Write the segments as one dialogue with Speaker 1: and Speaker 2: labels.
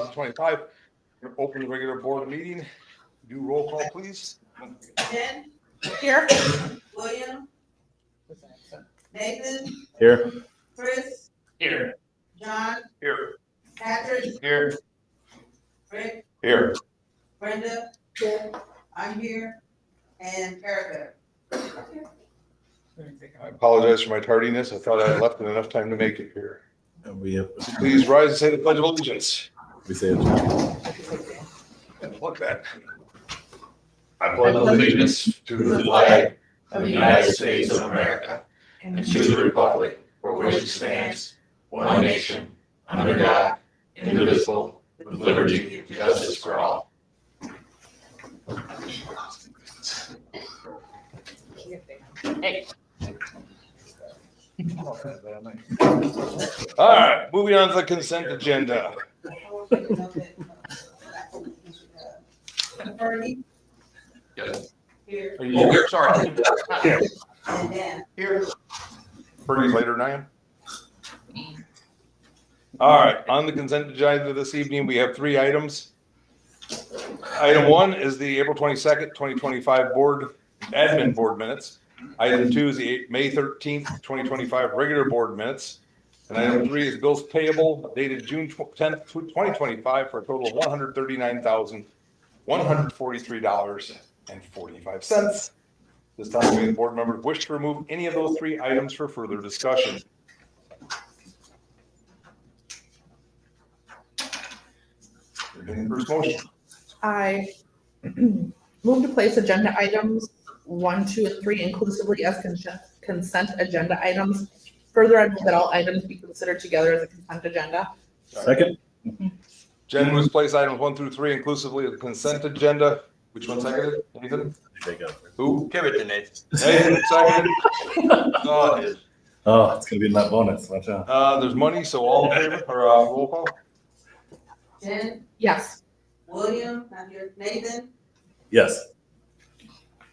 Speaker 1: 2025. Open the regular board meeting. Do roll call, please.
Speaker 2: Jen,
Speaker 3: Here.
Speaker 2: William, Nathan,
Speaker 4: Here.
Speaker 2: Chris,
Speaker 4: Here.
Speaker 2: John,
Speaker 1: Here.
Speaker 2: Patrick,
Speaker 4: Here.
Speaker 2: Rick,
Speaker 1: Here.
Speaker 2: Brenda, I'm here, and Erica.
Speaker 1: I apologize for my tardiness. I thought I had left enough time to make it here.
Speaker 4: And we have.
Speaker 1: Please rise and say the pledge of allegiance.
Speaker 4: We say it.
Speaker 1: Look that.
Speaker 4: I pledge allegiance to the flag of the United States of America and to the republic for which it stands, one nation, under God, indivisible, with liberty and justice for all.
Speaker 3: Hey.
Speaker 1: All right, moving on to the consent agenda.
Speaker 2: Bernie.
Speaker 4: Yes.
Speaker 2: Here.
Speaker 1: Are you here? Sorry.
Speaker 2: And Dan.
Speaker 1: Here. Bernie's later than I am. All right, on the consent agenda this evening, we have 3 items. Item 1 is the April 22nd, 2025 admin board minutes. Item 2 is the May 13th, 2025 regular board minutes. And item 3 is bills payable dated June 10th, 2025 for a total of $139,143.45. This time, any board members wish to remove any of those 3 items for further discussion. First motion.
Speaker 3: I move to place agenda items 1, 2, and 3 inclusively as consent agenda items. Further, I move that all items be considered together as a consent agenda.
Speaker 4: Second.
Speaker 1: Jen moves to place items 1 through 3 inclusively as a consent agenda. Which one seconded? Nathan? Who?
Speaker 5: Give it to Nathan.
Speaker 1: Nathan seconded.
Speaker 4: Oh, it's gonna be in that bonus. Watch out.
Speaker 1: There's money, so all in favor or roll call?
Speaker 2: Jen,
Speaker 3: Yes.
Speaker 2: William, I'm here, Nathan,
Speaker 4: Yes.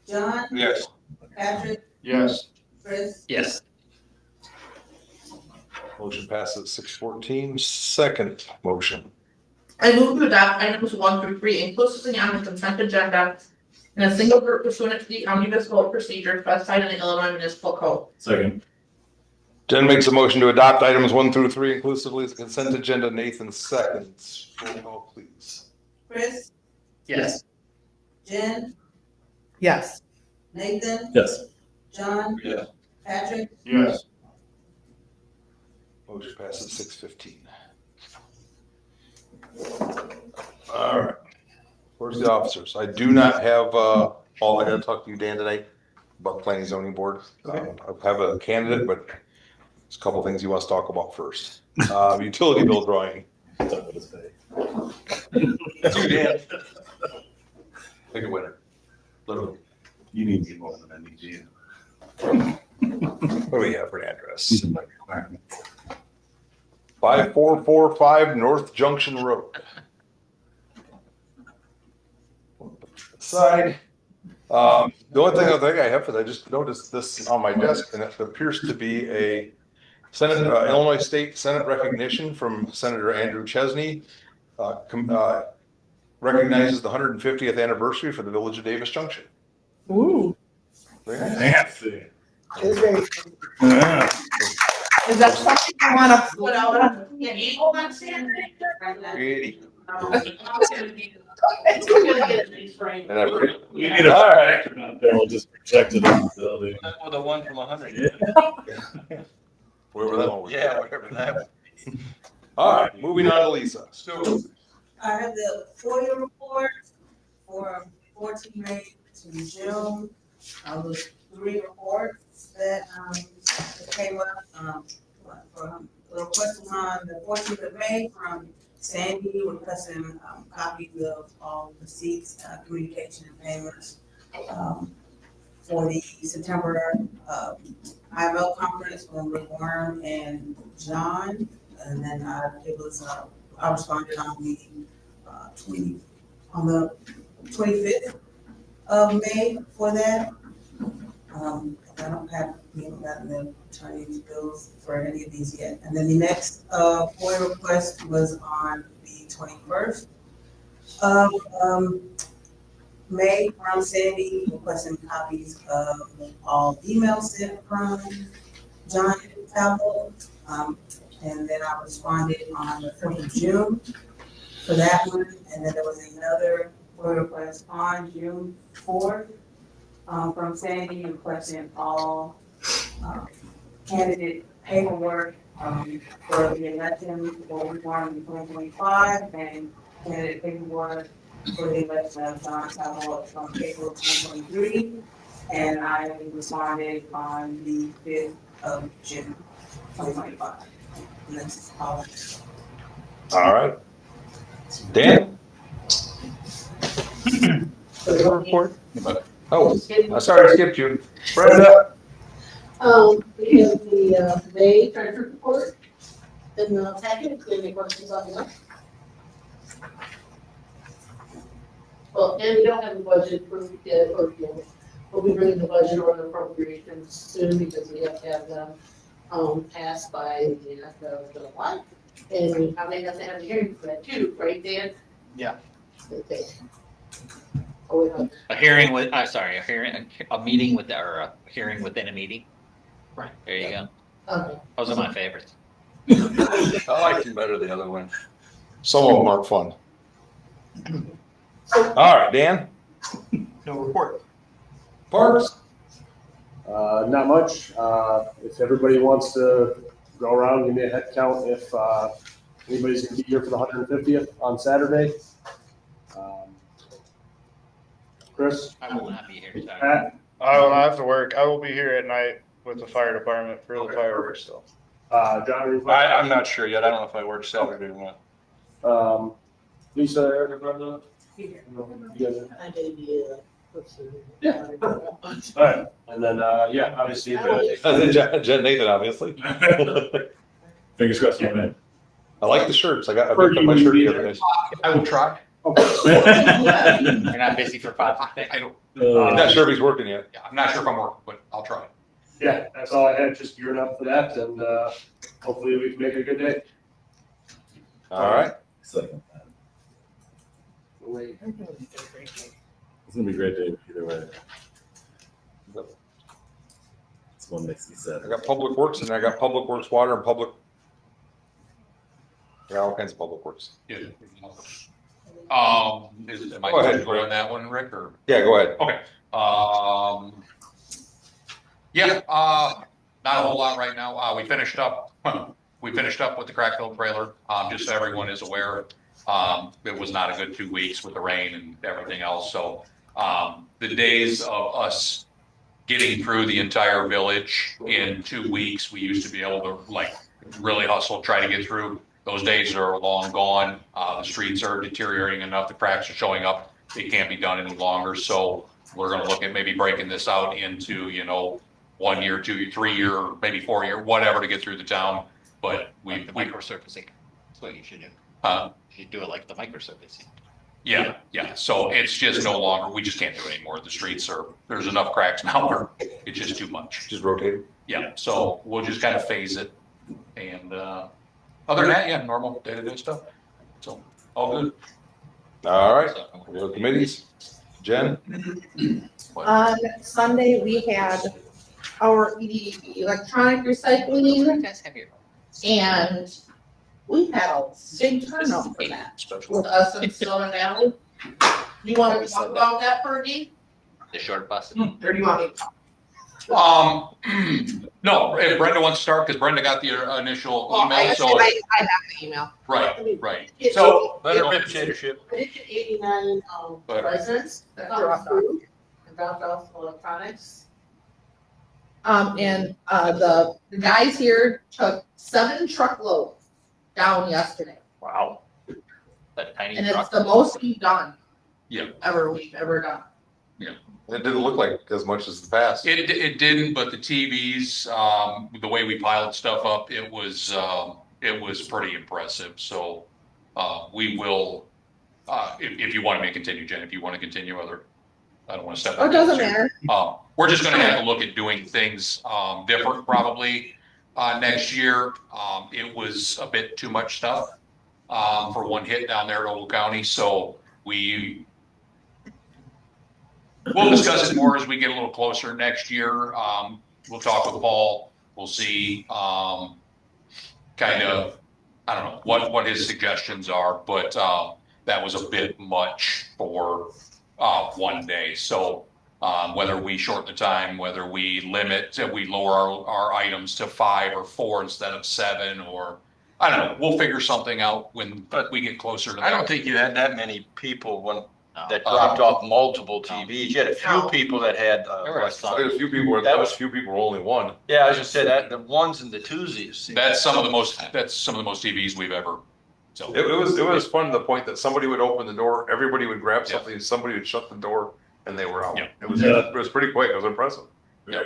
Speaker 2: John,
Speaker 1: Yes.
Speaker 2: Patrick,
Speaker 1: Yes.
Speaker 2: Chris.
Speaker 5: Yes.
Speaker 1: Motion passes 614. Second motion.
Speaker 3: I move to adopt items 1 through 3 inclusively on the consent agenda in a single group pursuant to the omnibus vote procedure specified in the Illinois Municipal Code.
Speaker 4: Second.
Speaker 1: Jen makes a motion to adopt items 1 through 3 inclusively as a consent agenda. Nathan seconds. Roll call, please.
Speaker 2: Chris,
Speaker 5: Yes.
Speaker 2: Jen,
Speaker 3: Yes.
Speaker 2: Nathan,
Speaker 4: Yes.
Speaker 2: John,
Speaker 1: Yes.
Speaker 2: Patrick,
Speaker 1: Yes. Motion passes 615. All right. Where's the officers? I do not have, all I gotta talk to you, Dan, tonight about planning zoning board. I have a candidate, but there's a couple things he wants to talk about first. Utility bill drawing. That's you, Dan. Pick a winner. Literally.
Speaker 4: You need me more than I need you.
Speaker 1: What do we have for an address?
Speaker 4: These are my requirements.
Speaker 1: 5445 North Junction Road. Side. The only thing I have is I just noticed this on my desk, and it appears to be a Senate, Illinois State Senate recognition from Senator Andrew Chesney. Recognizes the 150th anniversary for the Village of Davis Junction.
Speaker 3: Ooh.
Speaker 1: Very nice.
Speaker 4: Fancy.
Speaker 3: Yeah. Is that something you want to put out on the Eagle on Saturday?
Speaker 1: 80.
Speaker 3: It's gonna get
Speaker 1: And I-
Speaker 4: We need a
Speaker 1: All right.
Speaker 4: factor out there. We'll just project it on the building.
Speaker 5: Well, the 1 from 100.
Speaker 1: Wherever that one was.
Speaker 5: Yeah, whatever that was.
Speaker 1: All right, moving on to Lisa.
Speaker 2: I have the FOIA report for 14 May to June. Those 3 reports that came up. The request was on the 14th of May from Sandy requesting copies of all receipts, communication and payments for the September IML conference from Rick Worm and John. And then it was I responded on the 25th of May for that. I don't have, gotten the attorney's bills for any of these yet. And then the next FOIA request was on the 21st of May from Sandy, requesting copies of all emails sent from John Talbot. And then I responded on the 4th of June for that one. And then there was another word request on June 4th from Sandy requesting all candidate paperwork for the election for reform in 2025 and candidate paperwork for the election of John Talbot from April 2023. And I responded on the 5th of June 2025. And that's all.
Speaker 1: All right. Dan?
Speaker 3: Report.
Speaker 1: Oh, I sorry to skip you. Brenda?
Speaker 6: We have the May treasury report in the packet, if any questions on that. Well, and we don't have the budget approved yet, or, you know, we'll be bringing the budget or the appropriations soon because we have to have them, passed by the end of July. And we probably have to have a hearing for that too, right, Dan?
Speaker 5: Yeah.
Speaker 6: Okay. Oh, wait,
Speaker 4: A hearing with, I'm sorry, a meeting with, or a hearing within a meeting.
Speaker 5: Right.
Speaker 4: There you go.
Speaker 6: okay.
Speaker 4: Those are my favorites.
Speaker 5: I liked him better the other one.
Speaker 1: Some of them aren't fun. All right, Dan?
Speaker 5: No report.
Speaker 1: Parks?
Speaker 7: Not much. If everybody wants to go around, give me a head count if anybody's gonna be here for the 150th on Saturday. Chris,
Speaker 4: I will not be here. Sorry.
Speaker 7: Pat,
Speaker 8: I will not have to work. I will be here at night with the fire department for the fireworks still.
Speaker 7: John,
Speaker 5: I'm not sure yet. I don't know if I work Saturday or not.
Speaker 7: Lisa, Eric, Brenda.
Speaker 2: Here.
Speaker 7: You guys
Speaker 6: I gave you, what's the?
Speaker 7: Yeah. All right, and then yeah, obviously.
Speaker 1: Jen Nathan, obviously.
Speaker 9: Fingers crossed you win.
Speaker 1: I like the shirts. I picked up
Speaker 7: Heard
Speaker 1: my
Speaker 7: you
Speaker 1: shirt
Speaker 7: would be
Speaker 1: the other day.
Speaker 5: I will try.
Speaker 4: You're not busy for 5 o'clock?
Speaker 5: I don't,
Speaker 1: I'm not sure if he's working yet.
Speaker 5: yeah, I'm not sure if I'm working, but I'll try.
Speaker 7: Yeah, that's all I had, just gearing up for that, and hopefully we can make it a good day.
Speaker 1: All right.
Speaker 9: Second.
Speaker 7: Wait.
Speaker 9: It's gonna be a great day either way. It's one makes me sad.
Speaker 1: I got Public Works and I got Public Works Water and Public. I got all kinds of Public Works.
Speaker 10: Yeah. Am
Speaker 1: Go
Speaker 10: I
Speaker 1: ahead,
Speaker 10: going to go on that one, Rick, or?
Speaker 1: Yeah, go ahead.
Speaker 10: Okay. Not a whole lot right now. We finished up with the crack fill trailer. Just so everyone is aware, it was not a good 2 weeks with the rain and everything else. So, the days of us getting through the entire village in 2 weeks, we used to be able to like really hustle, try to get through. Those days are long gone. The streets are deteriorating enough. The cracks are showing up. It can't be done any longer. So we're going to look at maybe breaking this out into, 1 year, 2 year, 3 year, maybe 4 year, whatever to get through the town. But
Speaker 4: Like the microsurfacing. That's what you should do.
Speaker 10: uh,
Speaker 4: You do it like the microsurfacing.
Speaker 10: yeah. So it's just no longer, we just can't do it anymore. The streets there's enough cracks now where it's just too much.
Speaker 1: Just rotate.
Speaker 10: Yeah. So we'll just kind of phase it. And, other than that, yeah, normal day-to-day stuff. So all good.
Speaker 1: All right.
Speaker 10: So,
Speaker 1: We go to committees. Jen?
Speaker 3: On Sunday, we had our electronic recycling,
Speaker 4: Guys have your.
Speaker 3: and we had a big turnout for that with us in Stone Valley. You want to talk about that, Fergie?
Speaker 4: The short bus.
Speaker 3: Or do you want me to talk?
Speaker 10: No, if Brenda wants to start, because Brenda got the initial
Speaker 3: Well, I
Speaker 10: email,
Speaker 3: have
Speaker 10: so,
Speaker 3: the email.
Speaker 10: right.
Speaker 6: It's
Speaker 10: So,
Speaker 5: Let her finish leadership.
Speaker 6: 89
Speaker 10: But-
Speaker 6: residents that come through and dropped off electronics.
Speaker 3: And the guys here took 7 truckloads down yesterday.
Speaker 4: Wow. That tiny
Speaker 3: And it's
Speaker 4: truck.
Speaker 3: the most we've done.
Speaker 10: Yeah.
Speaker 3: We've ever done.
Speaker 1: It didn't look like as much as the past.
Speaker 10: It didn't, but the TVs, the way we piled stuff up, it was pretty impressive. So, we will, if you want me to continue, Jen, if you want to continue I don't want to step.
Speaker 3: Oh, it doesn't matter.
Speaker 10: We're just gonna have to look at doing things, different probably, next year. It was a bit too much stuff. for one hit down there at Ogle County, so we'll discuss it more as we get a little closer next year. We'll talk with Paul, we'll see, kind of, I don't know, what his suggestions are, but, that was a bit much for, one day, so, whether we shorten the time, whether we limit, we lower our items to 5 or 4 instead of 7, or, I don't know, we'll figure something out when we get closer to that.
Speaker 5: I don't think you had that many people that dropped off multiple TVs. You had a few people that had.
Speaker 1: There were a few people were only one.
Speaker 5: Yeah, I was just saying that the ones and the twosies.
Speaker 10: That's some of the most TVs we've ever. So
Speaker 1: It was fun to the point that somebody would open the door, everybody would grab something, somebody would shut the door, and they were out.
Speaker 10: Yeah.
Speaker 1: It was pretty quick. It was impressive.
Speaker 10: Yeah.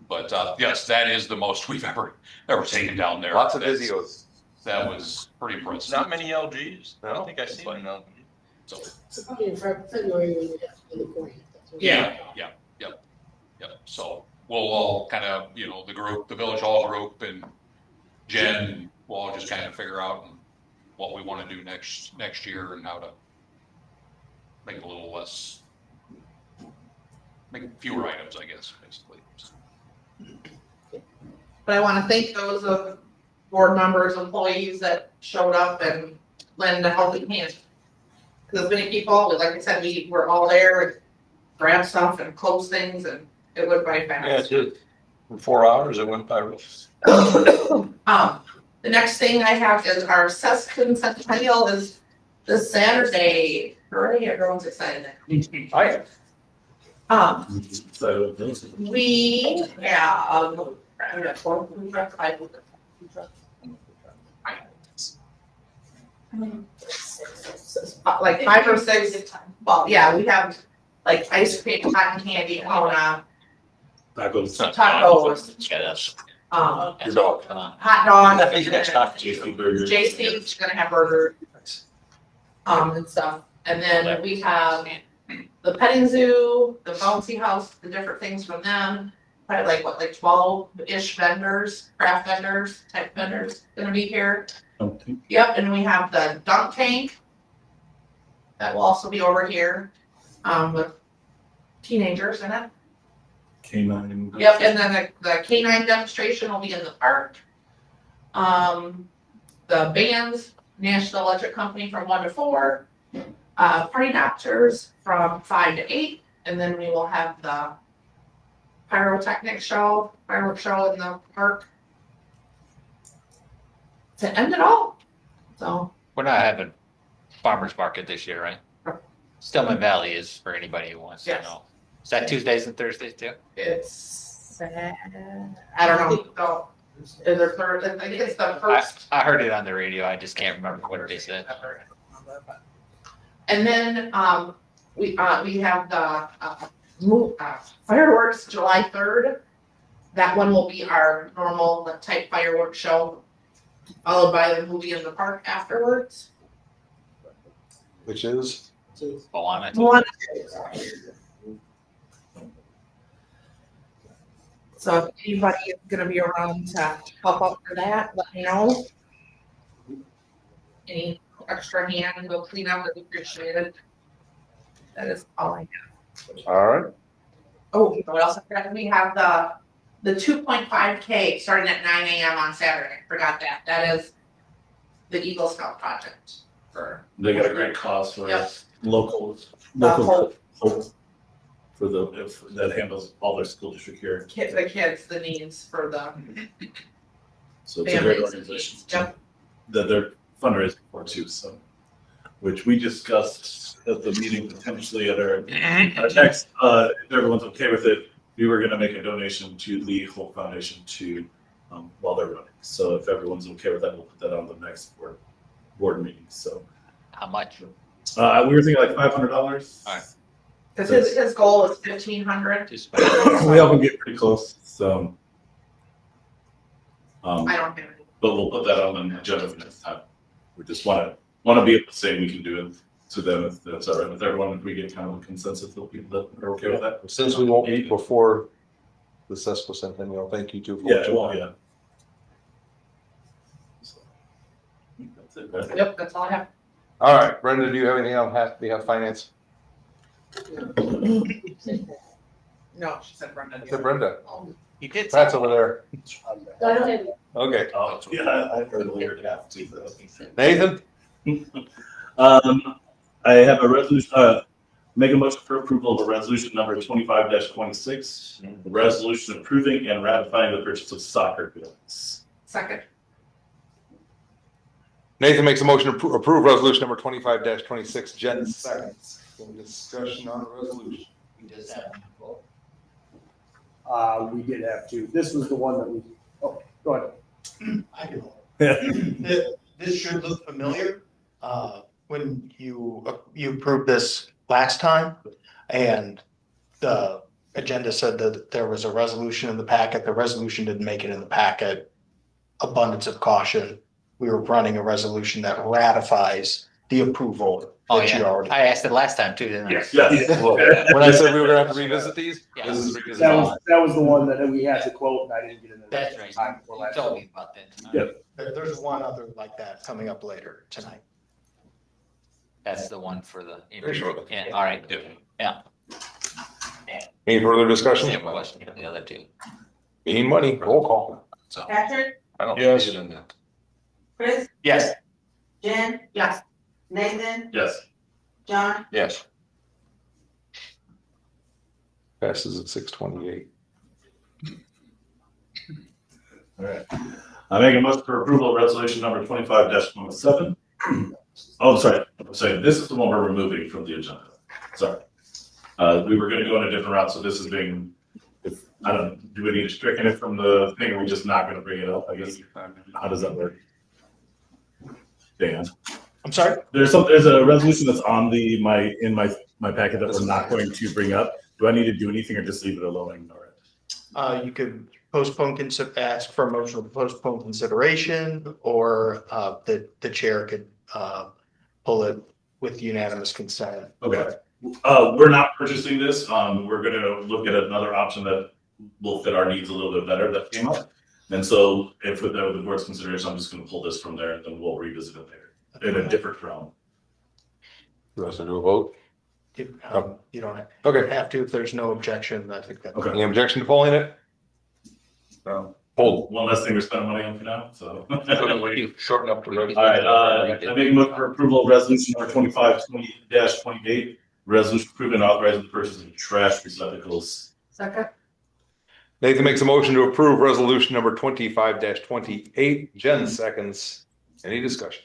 Speaker 10: But yes, that is the most we've ever taken down there.
Speaker 1: Lots of videos.
Speaker 10: That was pretty impressive.
Speaker 5: Not many LGs. I
Speaker 1: No.
Speaker 5: don't think I've seen an LG.
Speaker 10: So,
Speaker 6: So probably in February when you have to do the grant. That's what-
Speaker 10: yeah. So we'll all kind of, the group, the village hall group, and Jen, we'll all just kind of figure out what we want to do next year and how to make it a little less, make fewer items, I guess, basically.
Speaker 3: But I want to thank those of board members, employees that showed up and lend a helping hand. Because many people, like I said, we were all there and grabbed stuff and closed things, and it went by fast.
Speaker 5: Yeah, it did. In 4 hours, it went by real fast.
Speaker 3: The next thing I have is our sesquicentennial is this Saturday. Hooray, everyone's excited.
Speaker 5: I
Speaker 9: So,
Speaker 3: We have, like 5 or 6, well, yeah, we have like ice cream, cotton candy, Kona,
Speaker 9: tacos.
Speaker 3: tacos,
Speaker 4: Yeah, that's.
Speaker 1: Your dog.
Speaker 3: hot dogs.
Speaker 5: think that's not
Speaker 9: Tasty burgers.
Speaker 3: JC's gonna have burgers. And stuff, and then we have the petting zoo, the bouncy house, the different things from them. Probably like 12-ish vendors, craft vendors, type vendors gonna be here.
Speaker 9: Something.
Speaker 3: Yep, and we have the dunk tank. That will also be over here, with teenagers in it.
Speaker 9: Canine.
Speaker 3: Yep, and then the canine demonstration will be in the park. The bands, National Electric Company from 1 to 4. Party doctors from 5 to 8, and then we will have the fireworks show in the park to end it all. So
Speaker 4: We're not having farmer's market this year, right? Stillman Valley is for anybody who wants to
Speaker 3: Yes.
Speaker 4: know. Is that Tuesdays and Thursdays too?
Speaker 3: it's I don't know. Is there third? I think it's the first.
Speaker 4: I heard it on the radio. I just can't remember what they said.
Speaker 3: And then we have the fireworks July 3rd. That one will be our normal type fireworks show, followed by the movie in the park afterwards.
Speaker 1: Which is?
Speaker 4: Moana.
Speaker 3: So if anybody is gonna be around to help out for that, let me know. Any extra hand and go clean up would be appreciated. That is all I have.
Speaker 1: All right.
Speaker 3: Oh, you know what else I forgot? We have the 2.5K starting at 9 a.m. on Saturday. Forgot that. That is the Eagle Scout project for
Speaker 9: They got a great cause for
Speaker 3: Yep.
Speaker 9: local
Speaker 3: the whole
Speaker 9: hope for that handles all their school district here.
Speaker 3: the kids, the needs for the
Speaker 9: So it's a great
Speaker 3: families.
Speaker 9: organization
Speaker 3: Yep.
Speaker 9: that they're fundraising for too. So, which we discussed at the meeting potentially at our next. If everyone's okay with it, we were going to make a donation to the Hope Foundation to while they're running. So if everyone's okay with that, we'll put that on the next board meeting. So
Speaker 4: How much?
Speaker 9: we were thinking like $500.
Speaker 4: All right.
Speaker 3: Because his goal is 1,500.
Speaker 4: Just
Speaker 9: We often get pretty close. So,
Speaker 3: I don't have it.
Speaker 9: but we'll put that on the agenda for next time. We just want to be able to say we can do it to them if that's all right with everyone. If we get kind of a consensus of people that are okay with that.
Speaker 1: Since we won't meet before the sesquicentennial, thank you too. For
Speaker 9: Yeah, well, yeah. So, I think that's Okay.
Speaker 3: Yep, that's all I have.
Speaker 1: All right, Brenda, do you have anything on behalf of finance?
Speaker 3: No, she said Brenda.
Speaker 1: I said Brenda.
Speaker 4: You did.
Speaker 1: Pat's over there.
Speaker 6: I don't have,
Speaker 1: Okay.
Speaker 9: Oh, yeah, I heard later half too.
Speaker 1: Nathan?
Speaker 9: I have a resolution, make a motion for approval of a resolution number 25-26, a resolution approving and ratifying the purchase of soccer fields.
Speaker 3: Second.
Speaker 1: Nathan makes a motion to approve resolution number 25-26. Jen seconds. Any discussion on the resolution?
Speaker 4: You just have to vote.
Speaker 7: We did have two. This was the one that we, oh, go ahead.
Speaker 11: I do. This should look familiar. When you approved this last time, and the agenda said that there was a resolution in the packet. The resolution didn't make it in the packet. Abundance of caution. We were running a resolution that ratifies the approval
Speaker 4: Oh,
Speaker 11: that you
Speaker 4: yeah.
Speaker 11: already.
Speaker 4: I asked it last time too, didn't I?
Speaker 7: Yes.
Speaker 9: Yes.
Speaker 1: When I said we were gonna have to revisit these,
Speaker 4: Yeah.
Speaker 1: this is revisiting.
Speaker 7: That was the one that we had to quote, and I didn't get in there.
Speaker 4: That's right.
Speaker 7: Time before
Speaker 4: You
Speaker 7: last
Speaker 4: told
Speaker 7: time.
Speaker 4: me about that tonight.
Speaker 9: Yep.
Speaker 11: There's one other like that coming up later tonight.
Speaker 4: That's the one for the.
Speaker 1: Very shortly.
Speaker 4: Yeah, all right. Yeah.
Speaker 1: Any further discussion?
Speaker 4: Same question for the other two.
Speaker 1: Being money, roll call.
Speaker 2: Patrick,
Speaker 5: I don't
Speaker 8: Yes.
Speaker 5: see it in that.
Speaker 2: Chris,
Speaker 11: Yes.
Speaker 2: Jen,
Speaker 3: Yes.
Speaker 2: Nathan,
Speaker 9: Yes.
Speaker 2: John,
Speaker 5: Yes.
Speaker 1: Passes at 6:28.
Speaker 9: All right. I make a motion for approval of resolution number 25-27. Oh, sorry. I'm saying this is the one we're removing from the agenda. Sorry. We were going to go in a different route, so this is being, do we need to stricken it from the thing, or are we just not going to bring it up, I guess? How does that work? Dan?
Speaker 11: I'm sorry?
Speaker 9: There's a resolution that's on my packet that we're not going to bring up. Do I need to do anything or just leave it alone and ignore it?
Speaker 11: You could postpone, ask for a motion to postpone consideration, or the chair could pull it with unanimous consent.
Speaker 9: Okay. We're not purchasing this. We're gonna look at another option that will fit our needs a little bit better that came up. And so if with the board's consideration, I'm just gonna pull this from there and then we'll revisit it later in a different realm.
Speaker 1: You want us to do a vote?
Speaker 11: You don't
Speaker 1: Okay.
Speaker 11: have to if there's no objection. I think that.
Speaker 9: Okay.
Speaker 1: Any objection to pulling it? Hold.
Speaker 9: One less thing we're spending money on for now, so.
Speaker 5: You shorten up the road.
Speaker 9: All right, I make a motion for approval of resolution number 25-20-28, resolution approving and authorizing the purchase of trash receptacles.
Speaker 3: Second.
Speaker 1: Nathan makes a motion to approve resolution number 25-28. Jen seconds. Any discussion?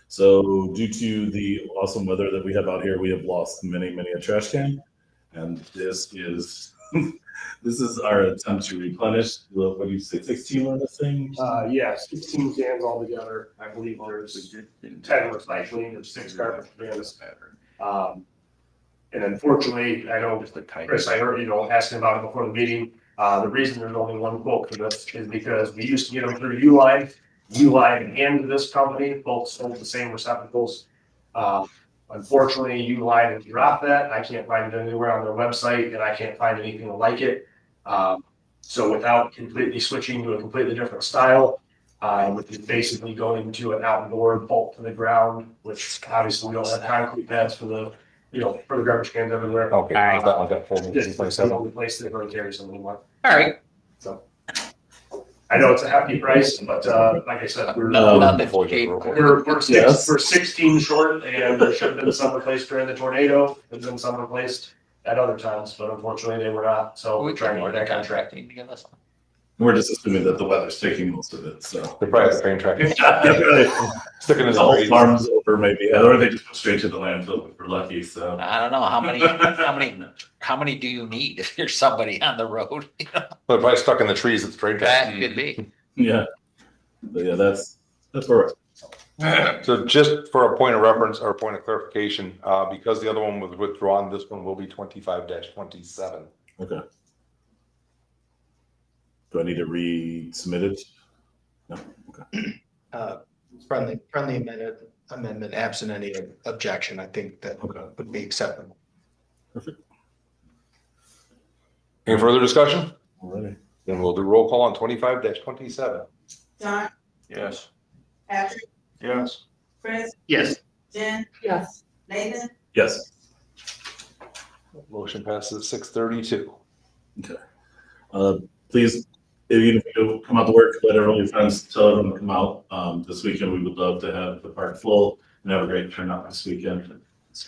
Speaker 9: So due to the awesome weather that we have out here, we have lost many a trash can. And this is, this is our attempt to replenish, what do you say, 16 of the things?
Speaker 7: Yeah, 16 cans altogether. I believe there's 10 recycling and 6 garbage cans. And unfortunately, I know, Chris, I heard, asking about it before the meeting. The reason there's only one quote for this is because we used to get them through Uline. Uline and this company both sold the same receptacles. Unfortunately, Uline has dropped that. I can't find it anywhere on their website, and I can't find anything like it. So without completely switching to a completely different style, which is basically going to an outdoor bolt to the ground, which obviously we don't have concrete pads for the, for the garbage cans everywhere.
Speaker 1: Okay.
Speaker 4: All right.
Speaker 1: That one got folded.
Speaker 7: Just the only place that really carries them anymore.
Speaker 4: All right.
Speaker 7: So I know it's a hefty price, but like I said, we're
Speaker 4: Nothing cheap.
Speaker 7: we're 16 short, and there should have been some replaced during the tornado. There's been some replaced at other times, but unfortunately they were not. So
Speaker 4: We
Speaker 7: we're trying to
Speaker 4: can
Speaker 7: get
Speaker 4: order
Speaker 7: back on track.
Speaker 4: contracting to give us one.
Speaker 9: We're just assuming that the weather's taking most of it, so.
Speaker 1: The price of train track. Sticking in
Speaker 9: The whole
Speaker 1: the
Speaker 9: farm's over maybe, or they just go straight to the landfill if we're lucky, so.
Speaker 4: I don't know, how many do you need if you're somebody on the road?
Speaker 1: They're probably stuck in the trees at the train track.
Speaker 4: That could be.
Speaker 9: Yeah. But yeah, that's where we're.
Speaker 1: So just for a point of reference or a point of clarification, because the other one was withdrawn, this one will be 25-27.
Speaker 9: Okay. Do I need to resubmit it? No, okay.
Speaker 11: Friendly amendment absent any objection. I think that
Speaker 9: Okay.
Speaker 11: would be acceptable.
Speaker 9: Perfect.
Speaker 1: Any further discussion?
Speaker 9: Alrighty.
Speaker 1: Then we'll do roll call on 25-27.
Speaker 2: John,
Speaker 5: Yes.
Speaker 2: Patrick,
Speaker 8: Yes.
Speaker 2: Chris,
Speaker 11: Yes.
Speaker 2: Jen,
Speaker 3: Yes.
Speaker 2: Nathan,
Speaker 9: Yes.
Speaker 1: Motion passes 6:32.
Speaker 9: Please, even if you come out to work, let all your friends tell everyone to come out. This weekend, we would love to have the park full and have a great turnout this weekend.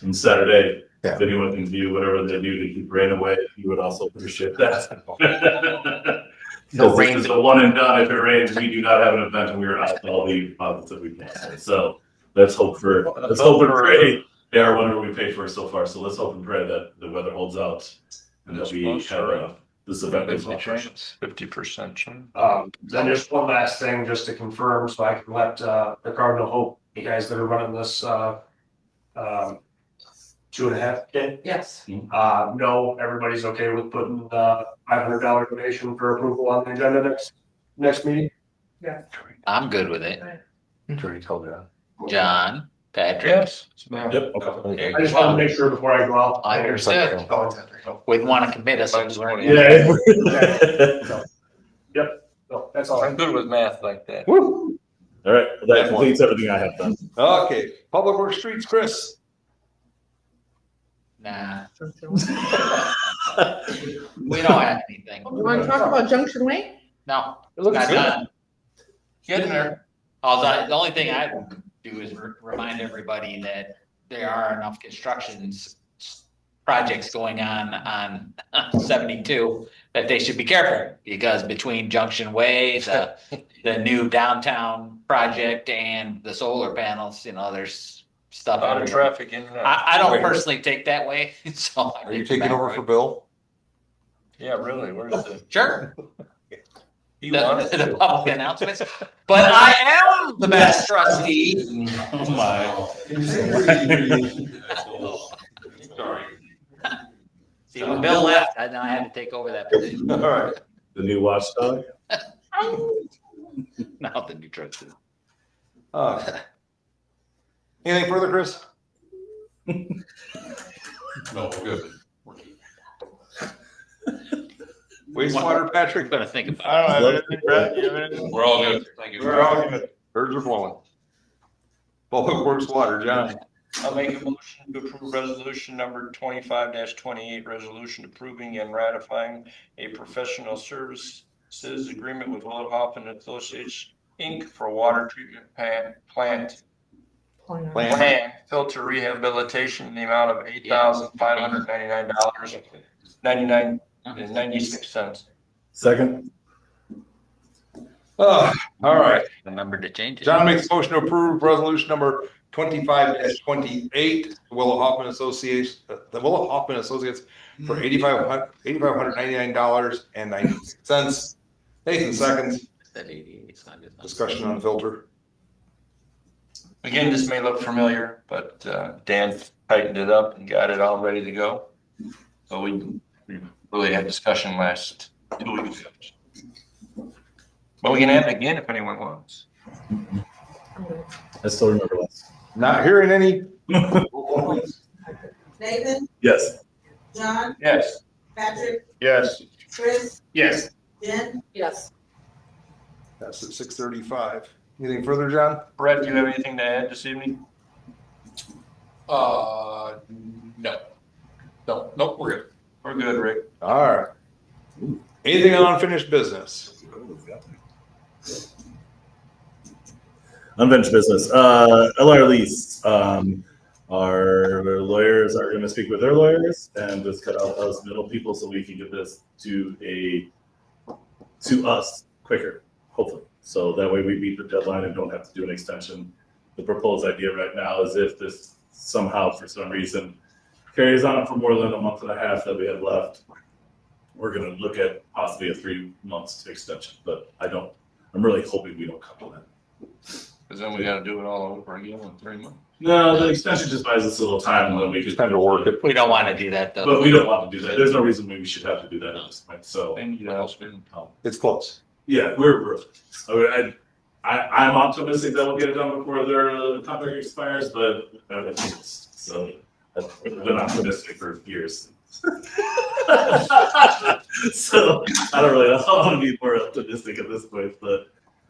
Speaker 9: And Saturday, if anyone can do whatever they do to keep rain away, you would also appreciate that.
Speaker 11: No
Speaker 9: This
Speaker 11: rain.
Speaker 9: is a one and done. If it rains, we do not have an event, and we are out all the deposits that we can. So let's hope and pray. They are whatever we paid for so far. So let's hope and pray that the weather holds out and that we have this event as well.
Speaker 5: 50% chance.
Speaker 7: Then just one last thing, just to confirm, so I can let the Cardinal Hope, you guys that are running this 2.5K.
Speaker 3: Yes.
Speaker 7: No, everybody's okay with putting $500 donation for approval on the agenda next meeting?
Speaker 4: I'm good with it.
Speaker 1: Attorney told you.
Speaker 4: John, Patrick.
Speaker 5: Yes.
Speaker 9: Yep. Okay.
Speaker 4: There
Speaker 7: I
Speaker 4: you
Speaker 7: just want to
Speaker 4: go.
Speaker 7: make sure before I go out.
Speaker 4: I understood. Wouldn't want to commit us.
Speaker 5: Mine's 20.
Speaker 9: Yeah.
Speaker 7: No, that's all.
Speaker 5: I'm good with math like that.
Speaker 1: Woo!
Speaker 9: All right. Well, that completes everything I have done.
Speaker 1: Okay, Public Works Streets, Chris.
Speaker 4: Nah. We don't have anything.
Speaker 3: You want to talk about Junction Way?
Speaker 4: No.
Speaker 1: It looks
Speaker 4: Not
Speaker 1: good.
Speaker 4: done. Getting there. The only thing I would do is remind everybody that there are enough construction projects going on 72 that they should be careful, because between Junction Way, the new downtown project and the solar panels, there's stuff.
Speaker 5: A lot of traffic in and out.
Speaker 4: I don't personally take that way, so.
Speaker 1: Are you taking over for Bill?
Speaker 5: Yeah, really, where's the?
Speaker 4: Sure.
Speaker 5: He wanted
Speaker 4: The
Speaker 5: to.
Speaker 4: public announcements, but I am the best trustee.
Speaker 9: Oh my.
Speaker 1: Sorry.
Speaker 4: See, when Bill left, I had to take over that position.
Speaker 1: All right.
Speaker 9: The new watchdog.
Speaker 4: Now the new trustee.
Speaker 1: Anything further, Chris?
Speaker 10: No, good.
Speaker 1: Wastewater, Patrick?
Speaker 4: I'm gonna think about it.
Speaker 11: I don't have anything, Brett. You have anything?
Speaker 10: We're all good. Thank you.
Speaker 11: We're all good.
Speaker 1: Birds are blowing. Public Works Water, John.
Speaker 5: I'll make a motion to approve resolution number 25-28, resolution approving and ratifying a professional services agreement with Will Hoffman Associates, Inc. for water treatment plant filter rehabilitation in the amount of $8,599.96.
Speaker 9: Second.
Speaker 1: All right.
Speaker 4: Remember to change it.
Speaker 1: John makes a motion to approve resolution number 25-28, Willow Hoffman Associates, the Willow Hoffman Associates for $8,599.96. Nathan seconds.
Speaker 4: That 88 is not good.
Speaker 1: Discussion on filter.
Speaker 5: Again, this may look familiar, but Dan tightened it up and got it all ready to go. So we really had discussion last 2 weeks ago. But we can have it again if anyone wants.
Speaker 9: I still remember last.
Speaker 1: Not hearing any.
Speaker 2: Nathan,
Speaker 9: Yes.
Speaker 2: John,
Speaker 5: Yes.
Speaker 2: Patrick,
Speaker 11: Yes.
Speaker 2: Chris,
Speaker 11: Yes.
Speaker 2: Jen,
Speaker 3: Yes.
Speaker 1: That's at 6:35. Anything further, John?
Speaker 5: Brett, do you have anything to add this evening?
Speaker 10: No. Nope, we're good.
Speaker 5: We're good, Rick.
Speaker 1: All right. Anything on unfinished business?
Speaker 9: Unfinished business. LR lease. Our lawyers are going to speak with their lawyers and just cut out those middle people so we can get this to us quicker, hopefully. So that way we meet the deadline and don't have to do an extension. The proposed idea right now is if this somehow, for some reason, carries on for more than a month and a half that we have left, we're going to look at possibly a 3 months extension. But I'm really hoping we don't come to that.
Speaker 5: Because then we got to do it all over again in 3 months.
Speaker 9: No, the extension just buys us a little time and then we can
Speaker 1: Time to work it.
Speaker 4: We don't want to do that though.
Speaker 9: But we don't want to do that. There's no reason we should have to do that at this point. So
Speaker 5: They need help.
Speaker 1: It's close.
Speaker 9: yeah, I'm optimistic that we'll get it done before their contract expires, but so I've been optimistic for years. So I don't want to be more optimistic at this point, but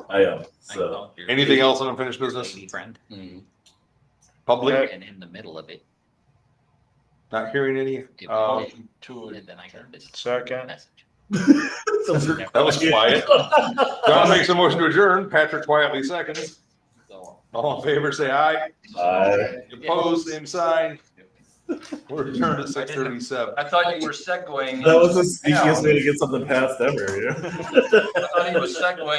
Speaker 9: I am. So
Speaker 1: Anything else on unfinished business?
Speaker 4: Friend.
Speaker 1: Public,
Speaker 4: And in the middle of it,
Speaker 1: not hearing any.
Speaker 5: To
Speaker 4: and then I got this
Speaker 8: Second.
Speaker 4: message.
Speaker 1: That was quiet. John makes a motion to adjourn. Patrick quietly seconds.
Speaker 4: So,
Speaker 1: All in favor, say aye. Opposed, same sign. We're adjourned at 6:37.
Speaker 5: I thought you were segueing.
Speaker 9: That was the sneakiest way to get something passed ever, yeah.
Speaker 5: I thought he was segueing